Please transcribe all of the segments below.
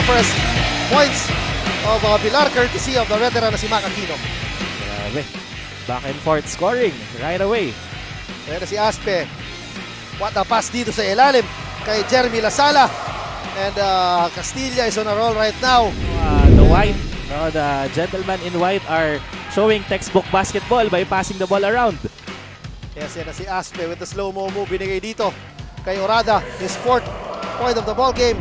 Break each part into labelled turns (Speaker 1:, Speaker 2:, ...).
Speaker 1: the first points of Pilar, courtesy of the veteran na si Mac Aquino.
Speaker 2: Grabe. Back and forth scoring right away.
Speaker 1: Ayan na si Aspe. What a pass dito sa ilalim kay Jeremy Lasala. And Castilla is on a roll right now.
Speaker 2: The white, the gentlemen in white are showing textbook basketball by passing the ball around.
Speaker 1: Yes, yan na si Aspe with the slow-mo move binigay dito kay Orada. His fourth point of the ball game.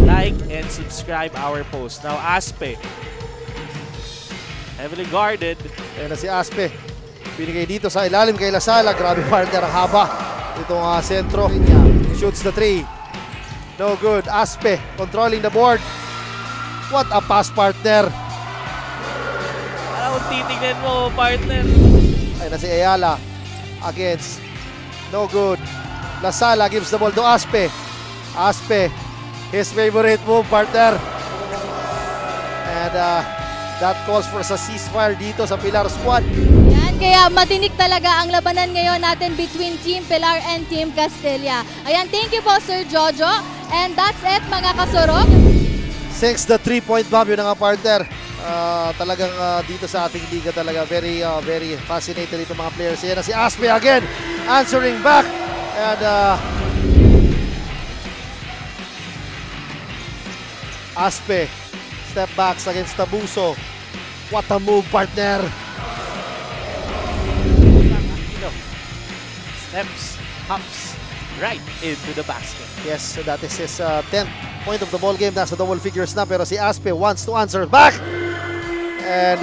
Speaker 2: Like and subscribe our post. Now Aspe, heavily guarded.
Speaker 1: Yan na si Aspe. Binigay dito sa ilalim kay Lasala. Grabe partner ang haba. Itong sentro. Shoots the three. No good. Aspe controlling the board. What a pass, partner.
Speaker 2: Parang titignan mo, partner.
Speaker 1: Ay na si Ayala against. No good. Lasala gives the ball to Aspe. Aspe, his favorite move, partner. And that calls for a ceasefire dito sa Pilar squad.
Speaker 3: Yan, kaya matinik talaga ang labanan ngayon natin between Team Pilar and Team Castilla. Ayan, thank you po Sir Jojo. And that's it mga kasurok.
Speaker 1: 6 the 3-point bomb yun nga partner. Talagang dito sa ating liga talaga very fascinated dito mga players. Yan na si Aspe again answering back. And Aspe step backs against Tabuso. What a move, partner.
Speaker 2: Steps, hops, right into the basket.
Speaker 1: Yes, so that is his 10th point of the ball game. Nasa double figures na pero si Aspe wants to answer back. And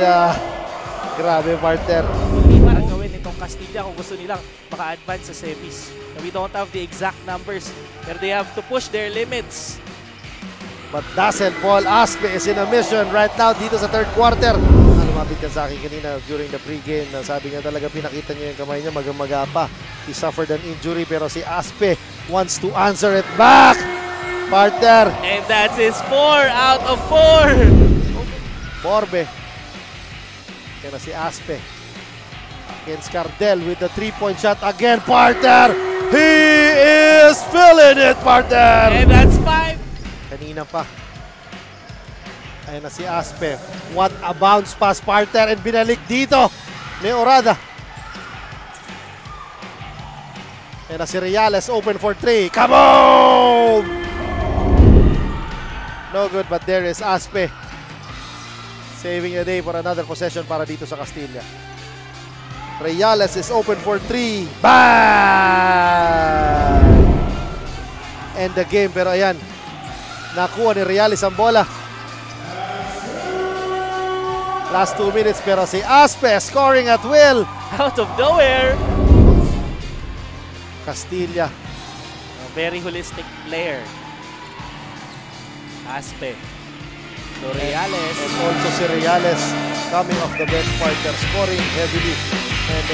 Speaker 1: grabe, partner.
Speaker 2: Hindi parang gawin itong Castilla kung gusto nilang maka-advance sa semis. We don't have the exact numbers pero they have to push their limits.
Speaker 1: But doesn't fall. Aspe is in a mission right now dito sa third quarter. Lumapit ka sa akin kanina during the pregame. Sabi niya talaga pinakita niya yung kamay niya maga-maga pa. He suffered an injury pero si Aspe wants to answer it back. Partner.
Speaker 2: And that's his 4 out of 4.
Speaker 1: Borbe. Kaya na si Aspe. Against Cardel with the 3-point shot again. Partner. He is feeling it, partner.
Speaker 2: And that's 5.
Speaker 1: Kanina pa. Ayan na si Aspe. What a bounce pass, partner. And binalik dito ni Orada. Ayan na si Reales. Open for 3. Come on! No good, but there is Aspe. Saving the day for another possession para dito sa Castilla. Reales is open for 3. Bang! End the game. Pero ayan, nakuha ni Reales ang bola. Last 2 minutes pero si Aspe scoring at will.
Speaker 2: Out of nowhere.
Speaker 1: Castilla.
Speaker 2: A very holistic player. Aspe. So Reales.
Speaker 1: And also si Reales coming off the bench, partner, scoring heavily. And